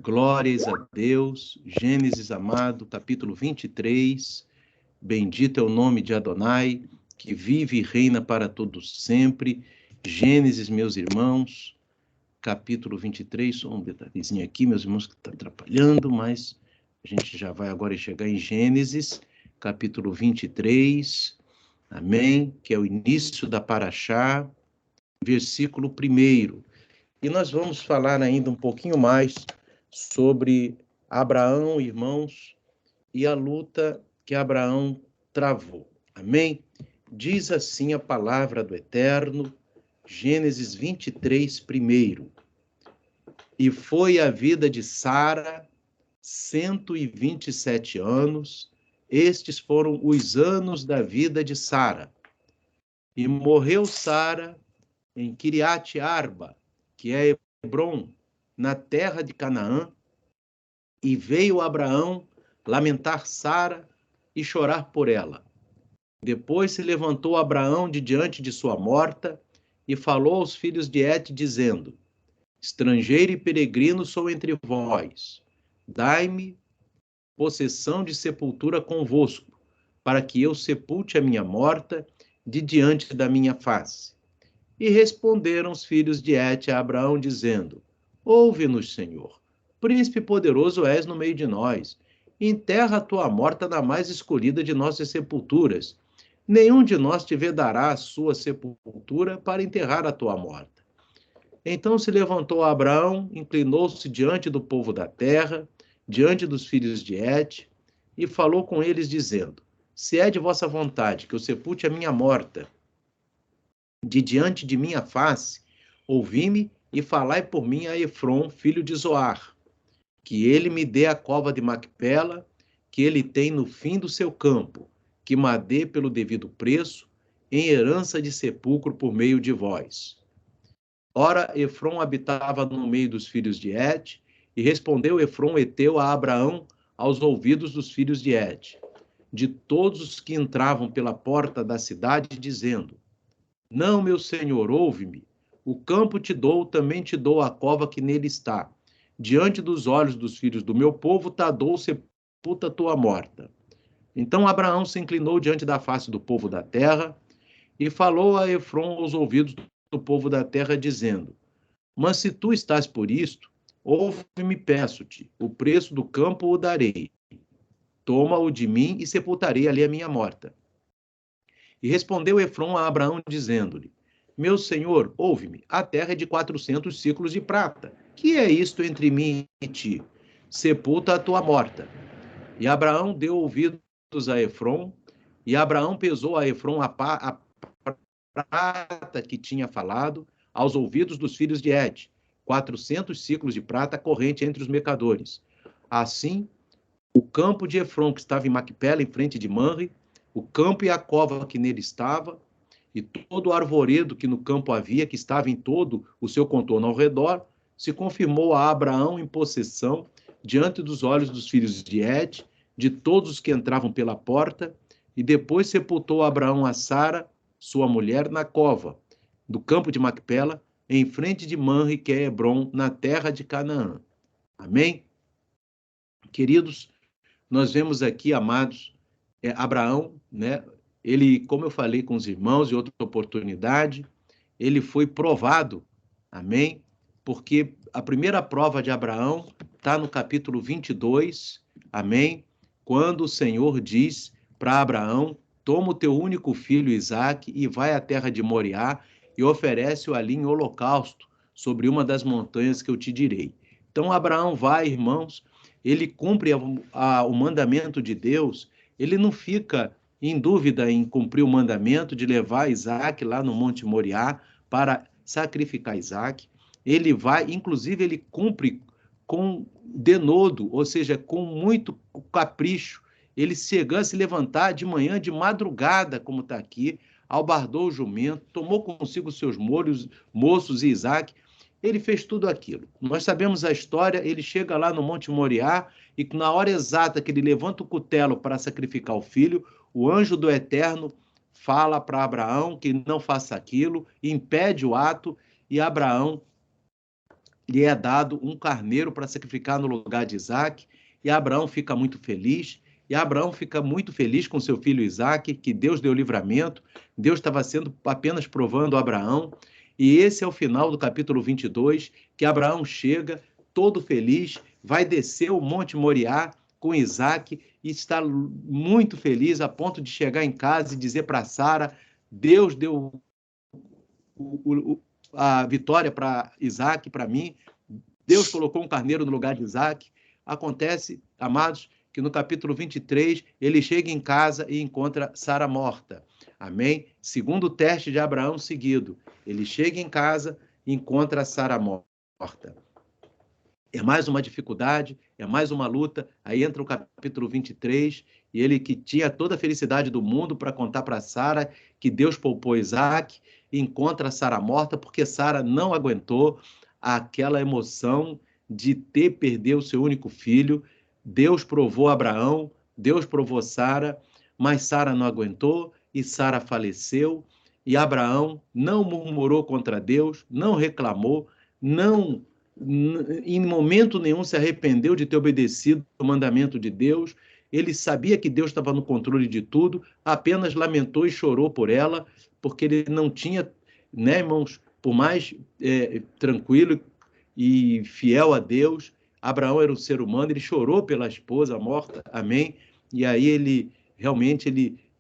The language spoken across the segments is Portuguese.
Glórias a Deus. Gênesis, amado, capítulo 23. Bendito é o nome de Adonai, que vive e reina para todos sempre. Gênesis, meus irmãos, capítulo 23. Só um detalhezinho aqui, meus irmãos, que está atrapalhando, mas a gente já vai agora chegar em Gênesis, capítulo 23. Amém? Que é o início da Paraxá, versículo 1. E nós vamos falar ainda um pouquinho mais sobre Abraão, irmãos, e a luta que Abraão travou. Amém? Diz assim a palavra do Eterno, Gênesis 23, 1. E foi a vida de Sara 127 anos, estes foram os anos da vida de Sara. E morreu Sara em Kiriat Arba, que é Hebrom, na terra de Canaã, e veio Abraão lamentar Sara e chorar por ela. Depois se levantou Abraão de diante de sua morta e falou aos filhos de Et, dizendo: estrangeiro e peregrino sou entre vós. Dai-me possessão de sepultura convosco, para que eu sepulte a minha morta de diante da minha face. E responderam os filhos de Et a Abraão, dizendo: ouve-nos, Senhor. Príncipe poderoso és no meio de nós. Enterra a tua morta na mais escolhida de nossas sepulturas. Nenhum de nós te vedará a sua sepultura para enterrar a tua morta. Então se levantou Abraão, inclinou-se diante do povo da terra, diante dos filhos de Et, e falou com eles, dizendo: se é de vossa vontade que eu sepulte a minha morta de diante de minha face, ouvi-me e falai por mim a Efrom, filho de Zoar, que ele me dê a cova de Macpela, que ele tem no fim do seu campo, que me dê pelo devido preço, em herança de sepulcro por meio de vós. Ora, Efrom habitava no meio dos filhos de Et, e respondeu Efrom heteu a Abraão aos ouvidos dos filhos de Et, de todos os que entravam pela porta da cidade, dizendo: não, meu senhor, ouve-me. O campo te dou, também te dou a cova que nele está. Diante dos olhos dos filhos do meu povo, te dou, sepulta tua morta. Então Abraão se inclinou diante da face do povo da terra e falou a Efrom aos ouvidos do povo da terra, dizendo: mas se tu estás por isto, ouve-me, peço-te, o preço do campo o darei. Toma-o de mim e sepultarei ali a minha morta. E respondeu Efrom a Abraão, dizendo-lhe: meu senhor, ouve-me, a terra é de 400 ciclos de prata. Que é isto entre mim e ti? Sepulta a tua morta. E Abraão deu ouvidos a Efrom, e Abraão pesou a Efrom a prata que tinha falado aos ouvidos dos filhos de Et, 400 ciclos de prata corrente entre os mercadores. Assim, o campo de Efrom, que estava em Macpela, em frente de Manre, o campo e a cova que nele estava, e todo o arvoredo que no campo havia, que estava em todo o seu contorno ao redor, se confirmou a Abraão em possessão diante dos olhos dos filhos de Et, de todos os que entravam pela porta, e depois sepultou Abraão a Sara, sua mulher, na cova do campo de Macpela, em frente de Manre, que é Hebrom, na terra de Canaã. Amém? Queridos, nós vemos aqui, amados, Abraão, né? Ele, como eu falei com os irmãos em outra oportunidade, ele foi provado, amém? Porque a primeira prova de Abraão está no capítulo 22, amém? Quando o Senhor diz para Abraão: toma o teu único filho Isaque e vai à terra de Moriá e oferece-o ali em holocausto sobre uma das montanhas que eu te direi. Então Abraão vai, irmãos, ele cumpre o mandamento de Deus, ele não fica em dúvida em cumprir o mandamento de levar Isaque lá no Monte Moriá para sacrificar Isaque. Ele vai, inclusive ele cumpre com denodo, ou seja, com muito capricho. Ele chega a se levantar de manhã, de madrugada, como está aqui, albardou o jumento, tomou consigo seus moços e Isaque. Ele fez tudo aquilo. Nós sabemos a história, ele chega lá no Monte Moriá e na hora exata que ele levanta o cutelo para sacrificar o filho, o anjo do Eterno fala para Abraão que não faça aquilo, impede o ato, e Abraão lhe é dado um carneiro para sacrificar no lugar de Isaque, e Abraão fica muito feliz, e Abraão fica muito feliz com seu filho Isaque, que Deus deu livramento, Deus estava sendo apenas provando Abraão, e esse é o final do capítulo 22, que Abraão chega todo feliz, vai descer o Monte Moriá com Isaque, e está muito feliz, a ponto de chegar em casa e dizer para Sara, Deus deu a vitória para Isaque, para mim, Deus colocou um carneiro no lugar de Isaque. Acontece, amados, que no capítulo 23, ele chega em casa e encontra Sara morta. Amém? Segundo o teste de Abraão seguido, ele chega em casa e encontra Sara morta. É mais uma dificuldade, é mais uma luta. Aí entra o capítulo 23, e ele que tinha toda a felicidade do mundo para contar para Sara que Deus poupou Isaque, encontra Sara morta, porque Sara não aguentou aquela emoção de perder o seu único filho. Deus provou Abraão, Deus provou Sara, mas Sara não aguentou e Sara faleceu. E Abraão não murmurou contra Deus, não reclamou, não, em momento nenhum se arrependeu de ter obedecido o mandamento de Deus. Ele sabia que Deus estava no controle de tudo, apenas lamentou e chorou por ela, porque ele não tinha, né, irmãos, por mais tranquilo e fiel a Deus, Abraão era um ser humano, ele chorou pela esposa morta, amém? E aí ele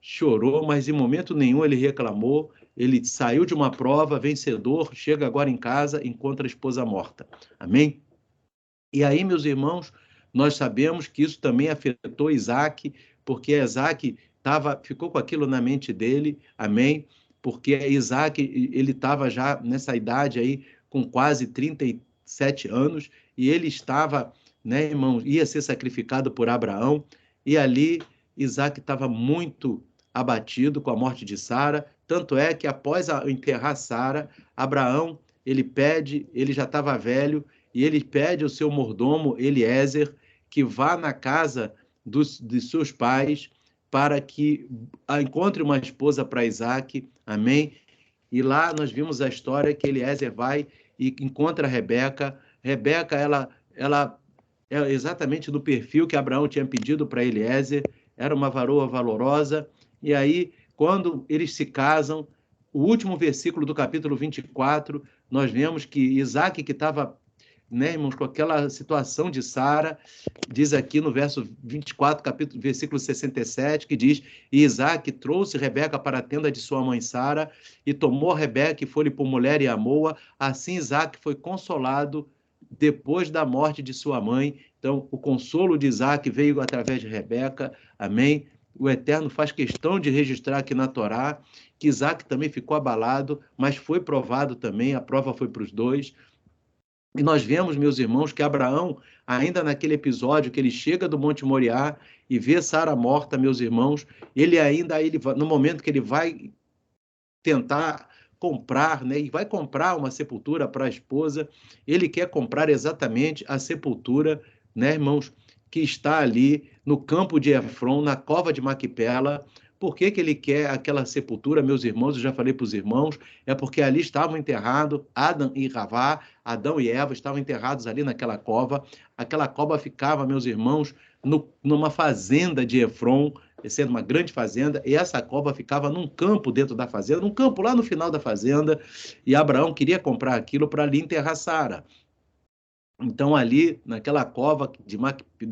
chorou, mas em momento nenhum ele reclamou, ele saiu de uma prova, vencedor, chega agora em casa, encontra a esposa morta, amém? E aí, meus irmãos, nós sabemos que isso também afetou Isaque, porque Isaque ficou com aquilo na mente dele, amém? Porque Isaque, ele estava já nessa idade aí, com quase 37 anos, e ele estava, né, irmãos, ia ser sacrificado por Abraão, e ali Isaque estava muito abatido com a morte de Sara, tanto é que após enterrar Sara, Abraão, ele já estava velho, e ele pede ao seu mordomo, Eliezer, que vá na casa de seus pais para que encontre uma esposa para Isaque, amém? E lá nós vimos a história que Eliezer vai e encontra Rebeca. Rebeca, ela é exatamente do perfil que Abraão tinha pedido para Eliezer, era uma varoa valorosa, e aí, quando eles se casam, o último versículo do capítulo 24, nós vemos que Isaque, que estava, né, irmãos, com aquela situação de Sara, diz aqui no verso 24, versículo 67, que diz, e Isaque trouxe Rebeca para a tenda de sua mãe Sara, e tomou Rebeca e foi-lhe por mulher e amou-a. Assim Isaque foi consolado depois da morte de sua mãe. Então, o consolo de Isaque veio através de Rebeca, amém? O Eterno faz questão de registrar aqui na Torá que Isaque também ficou abalado, mas foi provado também, a prova foi para os dois. E nós vemos, meus irmãos, que Abraão, ainda naquele episódio que ele chega do Monte Moriá e vê Sara morta, meus irmãos, no momento que ele vai tentar comprar, né, e vai comprar uma sepultura para a esposa, ele quer comprar exatamente a sepultura, né, irmãos, que está ali no campo de Efron, na cova de Maquipela. Por que ele quer aquela sepultura, meus irmãos? Eu já falei para os irmãos, é porque ali estavam enterrados Adão e Ravá, Adão e Eva estavam enterrados ali naquela cova. Aquela cova ficava, meus irmãos, numa fazenda de Efron, sendo uma grande fazenda, e essa cova ficava num campo dentro da fazenda, num campo lá no final da fazenda, e Abraão queria comprar aquilo para ali enterrar Sara. Então, ali, naquela cova de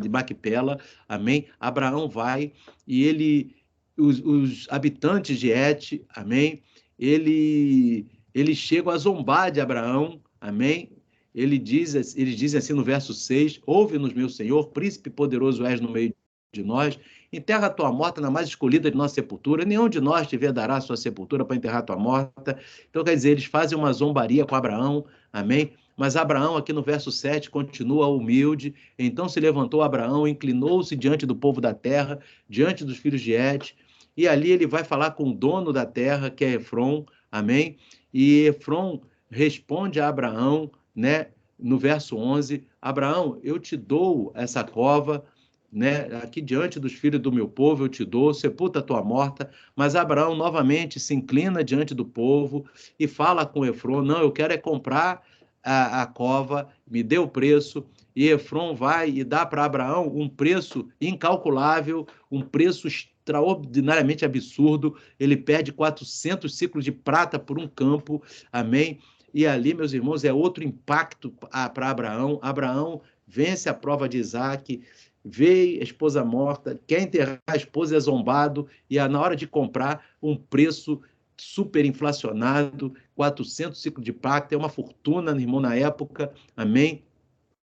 Maquipela, amém? Abraão vai e os habitantes de Et, amém? Eles chegam a zombar de Abraão, amém? Eles dizem assim no verso 6, ouve-nos, meu Senhor, príncipe poderoso és no meio de nós, enterra a tua morta na mais escolhida de nossa sepultura, nenhum de nós te dará a sua sepultura para enterrar a tua morta. Então, quer dizer, eles fazem uma zombaria com Abraão, amém? Mas Abraão, aqui no verso 7, continua humilde. Então se levantou Abraão, inclinou-se diante do povo da terra, diante dos filhos de Et, e ali ele vai falar com o dono da terra, que é Efron, amém? E Efron responde a Abraão, né, no verso 11, Abraão, eu te dou essa cova, né, aqui diante dos filhos do meu povo eu te dou, sepulta a tua morta. Mas Abraão novamente se inclina diante do povo e fala com Efron, não, eu quero é comprar a cova, me dê o preço, e Efron vai e dá para Abraão um preço incalculável, um preço extraordinariamente absurdo. Ele pede 400 ciclos de prata por um campo, amém? E ali, meus irmãos, é outro impacto para Abraão. Abraão vence a prova de Isaac, vê a esposa morta, quer enterrar a esposa, é zombado, e na hora de comprar, um preço super inflacionado, 400 ciclos de prata, é uma fortuna, irmão, na época, amém?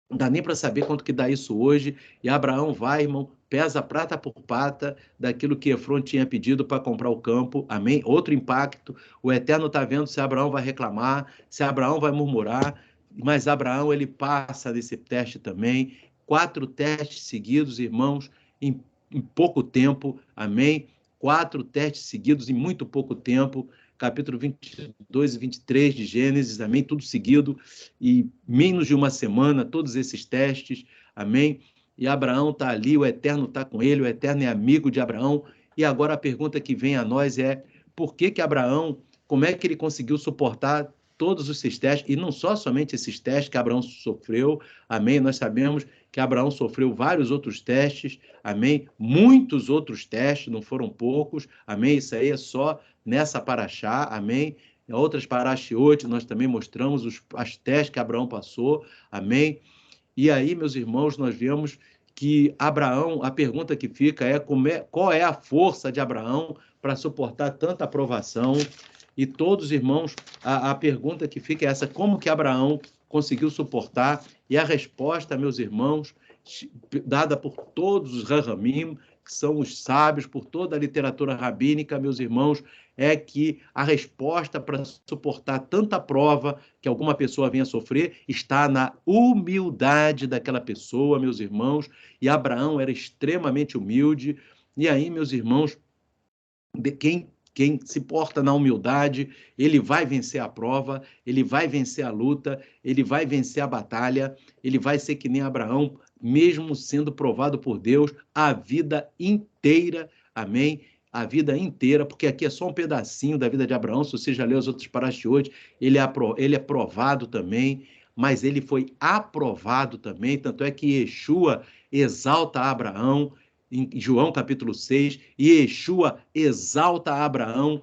Não dá nem para saber quanto que dá isso hoje. E Abraão vai, irmão, pesa prata por prata daquilo que Efron tinha pedido para comprar o campo. Amém? Outro impacto. O Eterno está vendo se Abraão vai reclamar, se Abraão vai murmurar. Mas Abraão, ele passa desse teste também. 4 testes seguidos, irmãos, em pouco tempo. Amém? 4 testes seguidos em muito pouco tempo. Capítulo 22 e 23 de Gênesis, amém? Tudo seguido, e menos de uma semana, todos esses testes, amém? E Abraão está ali, o Eterno está com ele, o Eterno é amigo de Abraão. E agora a pergunta que vem a nós é, por que Abraão, como é que ele conseguiu suportar todos esses testes, e não somente esses testes que Abraão sofreu, amém? Nós sabemos que Abraão sofreu vários outros testes, amém? Muitos outros testes, não foram poucos, amém? Isso aí é só nessa paraxá, amém? Em outras paraxiot, nós também mostramos as testes que Abraão passou, amém? E aí, meus irmãos, nós vemos que Abraão, a pergunta que fica é, qual é a força de Abraão para suportar tanta aprovação? E todos, irmãos, a pergunta que fica é essa, como que Abraão conseguiu suportar? E a resposta, meus irmãos, dada por todos os Rahamim, que são os sábios, por toda a literatura rabínica, meus irmãos, é que a resposta para suportar tanta prova que alguma pessoa venha sofrer está na humildade daquela pessoa, meus irmãos. E Abraão era extremamente humilde. E aí, meus irmãos, quem se porta na humildade, ele vai vencer a prova, ele vai vencer a luta, ele vai vencer a batalha, ele vai ser que nem Abraão, mesmo sendo provado por Deus a vida inteira, amém? A vida inteira, porque aqui é só um pedacinho da vida de Abraão, se você já leu os outros parashiot, ele é provado também, mas ele foi aprovado também, tanto é que Yeshua exalta Abraão, em João capítulo 6, e Yeshua exalta Abraão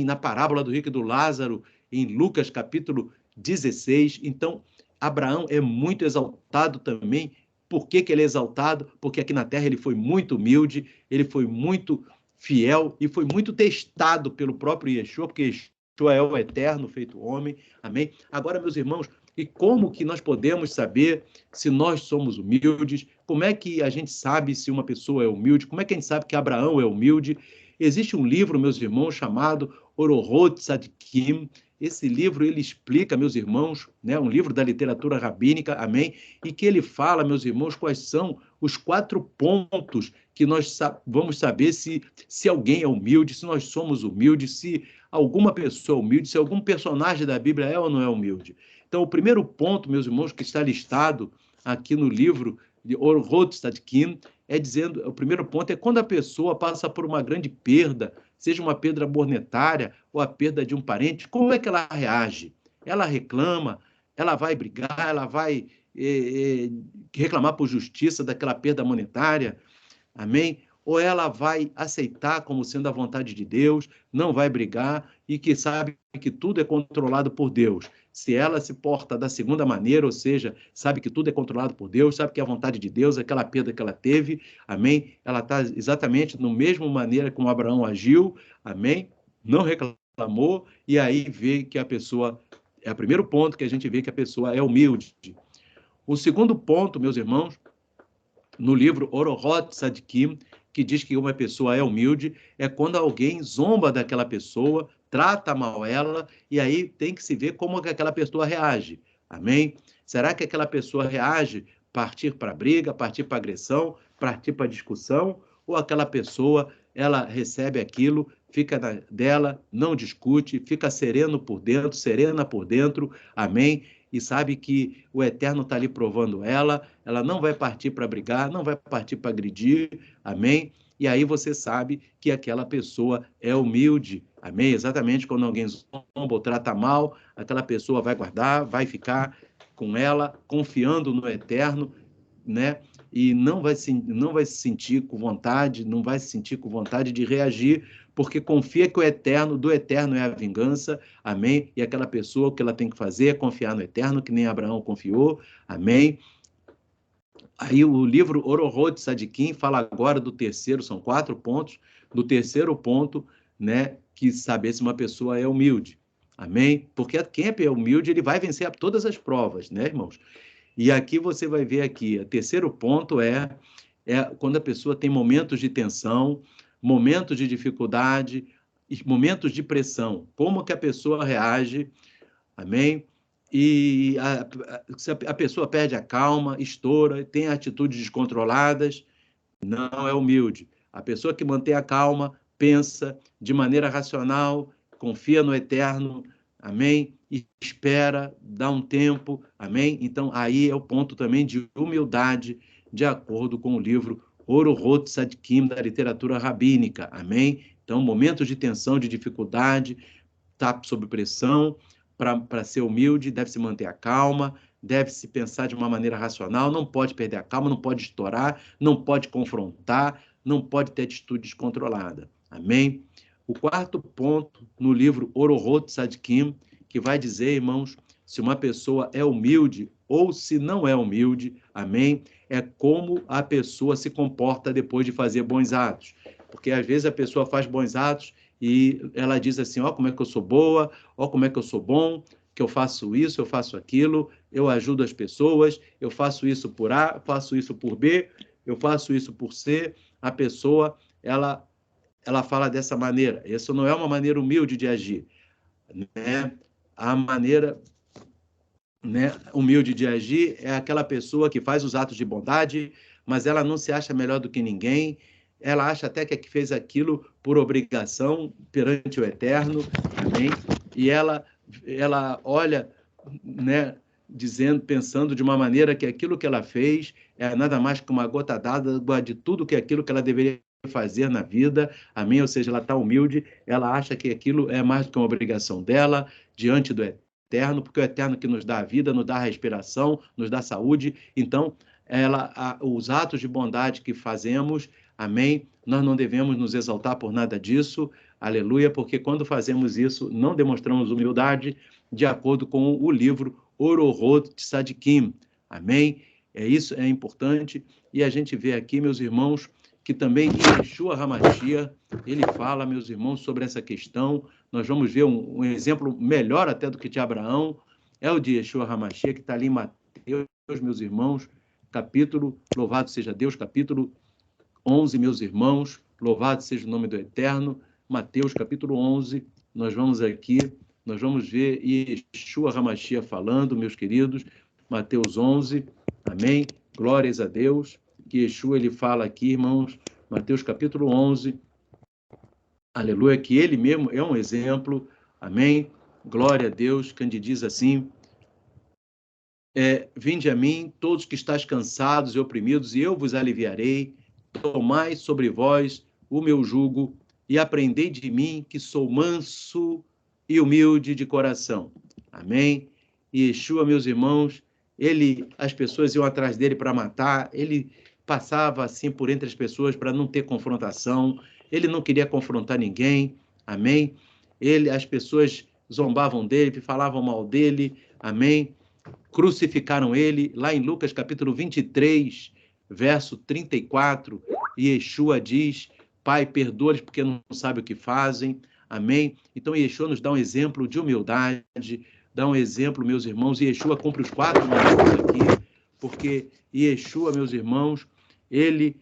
na parábola do rico e do Lázaro, em Lucas capítulo 16. Então, Abraão é muito exaltado também. Por que ele é exaltado? Porque aqui na terra ele foi muito humilde, ele foi muito fiel e foi muito testado pelo próprio Yeshua, porque Yeshua é o eterno feito homem. Amém? Agora, meus irmãos, e como que nós podemos saber se nós somos humildes? Como é que a gente sabe se uma pessoa é humilde? Como é que a gente sabe que Abraão é humilde? Existe um livro, meus irmãos, chamado Ororot Tzadikim. Esse livro, ele explica, meus irmãos, né, um livro da literatura rabínica, amém? E que ele fala, meus irmãos, quais são os 4 pontos que nós vamos saber se alguém é humilde, se nós somos humildes, se alguma pessoa é humilde, se algum personagem da Bíblia é ou não é humilde. Então, o primeiro ponto, meus irmãos, que está listado aqui no livro de Ororot Tzadikim, é dizendo, o primeiro ponto é quando a pessoa passa por uma grande perda, seja uma perda monetária ou a perda de um parente, como é que ela reage? Ela reclama, ela vai brigar, ela vai reclamar por justiça daquela perda monetária, amém? Ou ela vai aceitar como sendo a vontade de Deus, não vai brigar e que sabe que tudo é controlado por Deus. Se ela se porta da segunda maneira, ou seja, sabe que tudo é controlado por Deus, sabe que é a vontade de Deus, aquela perda que ela teve, amém? Ela está exatamente na mesma maneira como Abraão agiu, amém? Não reclamou, e aí vê que a pessoa, é o primeiro ponto que a gente vê que a pessoa é humilde. O segundo ponto, meus irmãos, no livro Ororot Tzadikim, que diz que uma pessoa é humilde, é quando alguém zomba daquela pessoa, trata mal ela, e aí tem que se ver como que aquela pessoa reage. Amém? Será que aquela pessoa reage partir para a briga, partir para a agressão, partir para a discussão, ou aquela pessoa, ela recebe aquilo, fica dela, não discute, fica serena por dentro, amém? E sabe que o Eterno está ali provando ela não vai partir para brigar, não vai partir para agredir, amém? E aí você sabe que aquela pessoa é humilde, Amém? Exatamente quando alguém zomba ou trata mal, aquela pessoa vai guardar, vai ficar com ela, confiando no eterno, né? E não vai se sentir com vontade, não vai se sentir com vontade de reagir, porque confia que do eterno é a vingança, amém? E aquela pessoa, o que ela tem que fazer é confiar no eterno, que nem Abraão confiou, amém? Aí o livro Orohot Sadikim fala agora do terceiro, são 4 pontos, do terceiro ponto, né, que saber se uma pessoa é humilde, amém? Porque quem é humilde, ele vai vencer todas as provas, né, irmãos? E aqui você vai ver aqui, o terceiro ponto é quando a pessoa tem momentos de tensão, momentos de dificuldade, momentos de pressão. Como que a pessoa reage, amém? E se a pessoa perde a calma, estoura, tem atitudes descontroladas, não é humilde. A pessoa que mantém a calma, pensa de maneira racional, confia no eterno, amém? E espera, dá um tempo, amém? Então, aí é o ponto também de humildade, de acordo com o livro Orohot Sadikim, da literatura rabínica, amém? Então, momentos de tensão, de dificuldade, está sob pressão, para ser humilde, deve se manter a calma, deve se pensar de uma maneira racional, não pode perder a calma, não pode estourar, não pode confrontar, não pode ter atitude descontrolada. Amém? O quarto ponto no livro Orohot Sadikim, que vai dizer, irmãos, se uma pessoa é humilde ou se não é humilde, amém? É como a pessoa se comporta depois de fazer bons atos. Porque às vezes a pessoa faz bons atos e ela diz assim, ó, como é que eu sou boa, ó, como é que eu sou bom, que eu faço isso, eu faço aquilo, eu ajudo as pessoas, eu faço isso por A, faço isso por B, eu faço isso por C. A pessoa, ela fala dessa maneira. Isso não é uma maneira humilde de agir, né? A maneira, né, humilde de agir é aquela pessoa que faz os atos de bondade, mas ela não se acha melhor do que ninguém, ela acha até que fez aquilo por obrigação perante o Eterno, amém? E ela olha, né, dizendo, pensando de uma maneira que aquilo que ela fez é nada mais que uma gota d'água de tudo que aquilo que ela deveria fazer na vida, amém? Ou seja, ela está humilde, ela acha que aquilo é mais do que uma obrigação dela diante do Eterno, porque é o Eterno que nos dá a vida, nos dá a respiração, nos dá saúde. Então, os atos de bondade que fazemos, amém? Nós não devemos nos exaltar por nada disso, aleluia, porque quando fazemos isso, não demonstramos humildade, de acordo com o livro Orohot Sadikim, amém? Isso é importante, e a gente vê aqui, meus irmãos, que também Yeshua HaMashiach, ele fala, meus irmãos, sobre essa questão. Nós vamos ver um exemplo melhor até do que de Abraão, é o de Yeshua HaMashiach, que está ali em Mateus, meus irmãos, capítulo, louvado seja Deus, capítulo 11, meus irmãos, louvado seja o nome do Eterno, Mateus, capítulo 11, nós vamos ver Yeshua HaMashiach falando, meus queridos, Mateus 11, amém? Glórias a Deus, que Yeshua, ele fala aqui, irmãos, Mateus capítulo 11, aleluia, que ele mesmo é um exemplo, amém? Glória a Deus, que ele diz assim, vinde a mim, todos que estáis cansados e oprimidos, e eu vos aliviarei, tomai sobre vós o meu jugo, e aprendei de mim, que sou manso e humilde de coração. Amém? E Yeshua, meus irmãos, as pessoas iam atrás dele para matar, ele passava assim por entre as pessoas para não ter confrontação, ele não queria confrontar ninguém, amém? As pessoas zombavam dele, falavam mal dele, amém? Crucificaram ele, lá em Lucas capítulo 23, verso 34, e Yeshua diz, Pai, perdoa-lhes porque não sabem o que fazem, amém? Então Yeshua nos dá um exemplo de humildade, dá um exemplo, meus irmãos, e Yeshua cumpre os 4 mandamentos aqui, porque Yeshua, meus irmãos, ele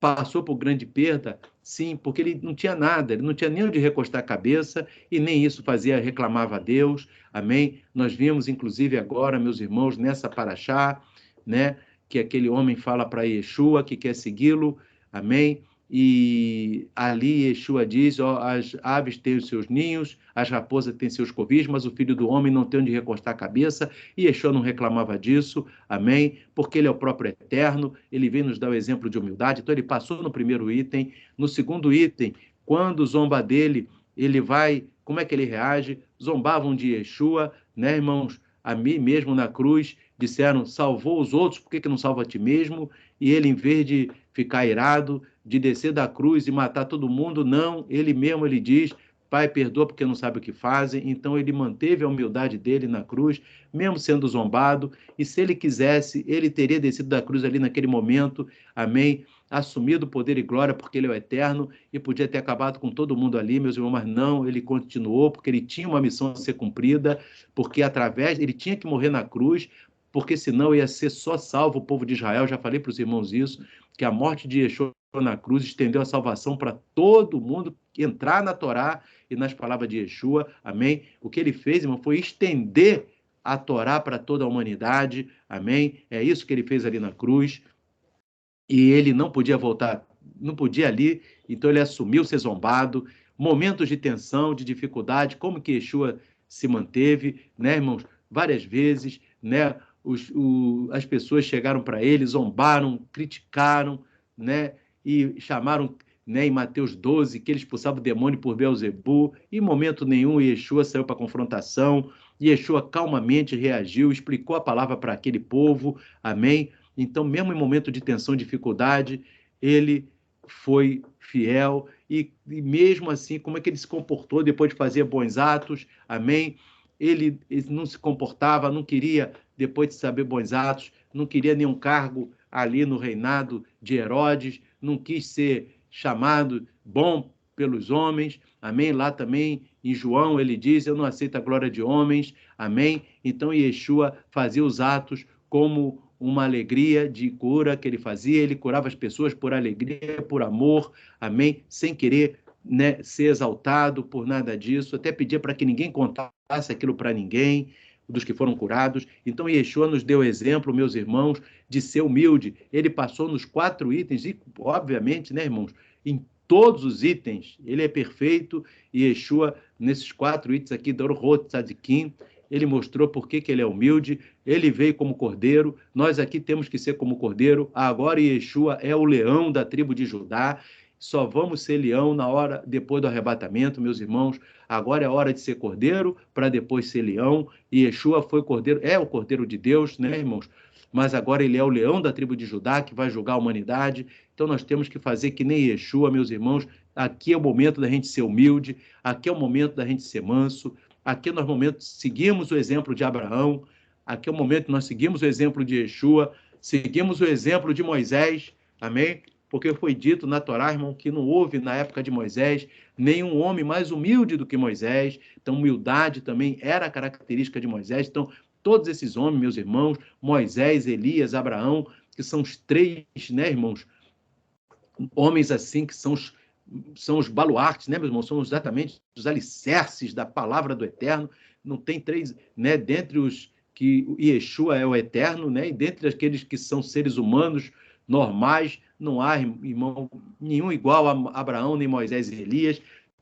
passou por grande perda, sim, porque ele não tinha nada, ele não tinha nem onde recostar a cabeça e nem isso reclamava a Deus, amém? Nós vimos, inclusive, agora, meus irmãos, nessa paraxá, né, que aquele homem fala para Yeshua que quer segui-lo, amém? E ali Yeshua diz, ó, as aves têm os seus ninhos, as raposas têm seus covis, mas o filho do homem não tem onde recostar a cabeça, e Yeshua não reclamava disso, amém? Porque ele é o próprio Eterno, ele vem nos dar o exemplo de humildade, então ele passou no primeiro item, no segundo item, quando zomba dele, ele vai, como é que ele reage? Zombavam de Yeshua, né, irmãos? A mim mesmo na cruz, disseram, salvou os outros, por que não salva a ti mesmo? E ele, em vez de ficar irado, de descer da cruz e matar todo mundo, não, ele mesmo, ele diz, Pai, perdoa porque não sabe o que fazem. Então ele manteve a humildade dele na cruz, mesmo sendo zombado, e se ele quisesse, ele teria descido da cruz ali naquele momento, amém? Assumido poder e glória, porque ele é o eterno, e podia ter acabado com todo mundo ali, meus irmãos, mas não, ele continuou, porque ele tinha uma missão a ser cumprida, porque através, ele tinha que morrer na cruz, porque senão ia ser só salvo o povo de Israel. Já falei para os irmãos isso, que a morte de Yeshua na cruz estendeu a salvação para todo mundo entrar na Torá e nas palavras de Yeshua, amém? O que ele fez, irmão, foi estender a Torá para toda a humanidade, amém? É isso que ele fez ali na cruz, e ele não podia voltar, não podia ali, então ele assumiu ser zombado, momentos de tensão, de dificuldade, como que Yeshua se manteve, né, irmãos? Várias vezes, né? As pessoas chegaram para ele, zombaram, criticaram, né? E chamaram, né, em Mateus 12, que ele expulsava o demônio por Beelzebu. Em momento nenhum, Yeshua saiu para confrontação. Yeshua calmamente reagiu, explicou a palavra para aquele povo, amém? Então, mesmo em momento de tensão e dificuldade, ele foi fiel e mesmo assim, como é que ele se comportou depois de fazer bons atos, amém? Ele não se comportava, não queria, depois de saber bons atos, não queria nenhum cargo ali no reinado de Herodes, não quis ser chamado bom pelos homens, amém? Lá também, em João, ele diz, eu não aceito a glória de homens, amém? Então, Yeshua fazia os atos como uma alegria de cura que ele fazia, ele curava as pessoas por alegria, por amor, amém? Sem querer, né, ser exaltado por nada disso, até pedia para que ninguém contasse aquilo para ninguém, dos que foram curados. Então, Yeshua nos deu exemplo, meus irmãos, de ser humilde. Ele passou nos 4 itens, e, obviamente, né, irmãos, em todos os itens, ele é perfeito, e Yeshua, nesses 4 itens aqui, do Orhot Tzadikim, ele mostrou por que ele é humilde, ele veio como cordeiro, nós aqui temos que ser como cordeiro, agora Yeshua é o leão da tribo de Judá, só vamos ser leão na hora, depois do arrebatamento, meus irmãos, agora é hora de ser cordeiro, para depois ser leão, e Yeshua foi cordeiro, é o cordeiro de Deus, né, irmãos? Mas agora ele é o leão da tribo de Judá, que vai julgar a humanidade, então nós temos que fazer que nem Yeshua, meus irmãos, aqui é o momento da gente ser humilde, aqui é o momento da gente ser manso, aqui nós momentos seguimos o exemplo de Abraão, aqui é o momento que nós seguimos o exemplo de Yeshua, seguimos o exemplo de Moisés, amém? Porque foi dito na Torá, irmão, que não houve na época de Moisés nenhum homem mais humilde do que Moisés, então humildade também era a característica de Moisés, então todos esses homens, meus irmãos, Moisés, Elias, Abraão, que são os 3, né, irmãos, homens assim que são os baluartes, né, meus irmãos? São exatamente os alicerces da palavra do Eterno. Não tem 3, né, dentre os que Yeshua é o Eterno, né, e dentre aqueles que são seres humanos normais, não há, irmão, nenhum igual a Abraão, nem Moisés e Elias,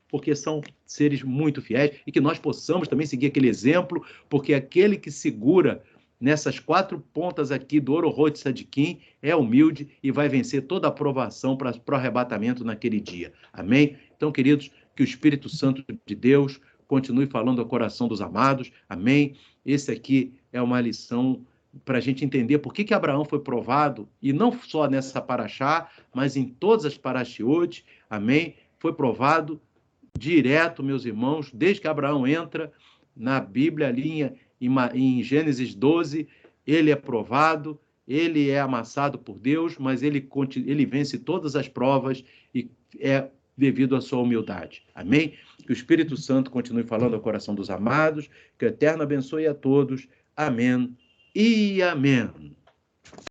porque são seres muito fiéis, e que nós possamos também seguir aquele exemplo, porque aquele que segura nessas 4 pontas aqui do Orhot Tzadikim é humilde e vai vencer toda a aprovação para o arrebatamento naquele dia. Amém? Então, queridos, que o Espírito Santo de Deus continue falando ao coração dos amados. Amém? Esse aqui é uma lição para a gente entender por que Abraão foi provado, e não só nessa paraxá, mas em todas as paraxiot. Amém? Foi provado direto, meus irmãos, desde que Abraão entra na Bíblia, ali em Gênesis 12, ele é provado, ele é amassado por Deus, mas ele vence todas as provas e é devido à sua humildade. Amém? Que o Espírito Santo continue falando ao coração dos amados, que o Eterno abençoe a todos. Amém e amém.